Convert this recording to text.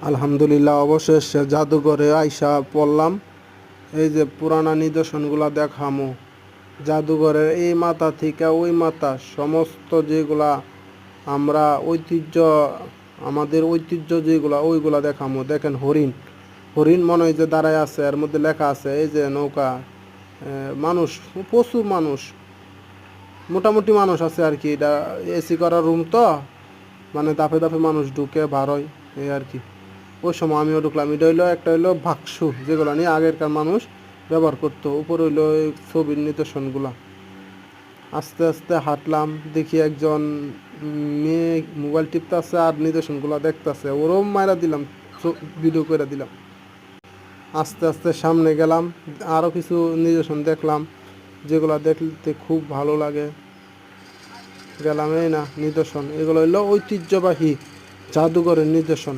আলহামদুলিল্লাহ, অবশেষে জাদুঘরে আইসা পড়লাম। এই যে পুরানা নিদর্শনগুলা দেখামো। জাদুঘরের এই মাথা থেকে ওই মাথা সমস্ত যেগুলা আমরা ঐতিহ্য, আমাদের ঐতিহ্য যেগুলা ওইগুলা দেখামো। দেখেন হরিণ, হরিণ মনে হয় যে দাঁড়ায় আছে, এর মধ্যে লেখা আছে এই যে নৌকা। মানুষ, প্রচুর মানুষ, মোটামুটি মানুষ আছে আর কি। এটা এসি করা রুম তো, মানে দাপে দাপে মানুষ ঢুকে বার হয়, এই আর কি। ওই সময় আমিও ঢুকলাম। এটা হইলো একটা হইলো ভাক্সু, যেগুলো নিয়ে আগেরকার মানুষ ব্যবহার করতো। উপর হইলো এই ছবির নিদর্শনগুলা। আস্তে আস্তে হাঁটলাম, দেখি একজন মেয়ে মোবাইল টিপতেছে আর নিদর্শনগুলা দেখতেছে। ওরম মাইরা দিলাম, ভিডিও করে দিলাম। আস্তে আস্তে সামনে গেলাম, আরও কিছু নিদর্শন দেখলাম, যেগুলো দেখতে খুব ভালো লাগে। গেলাম, এই না নিদর্শন, এগুলো হইলো ঐতিহ্যবাহী জাদুঘরের নিদর্শন।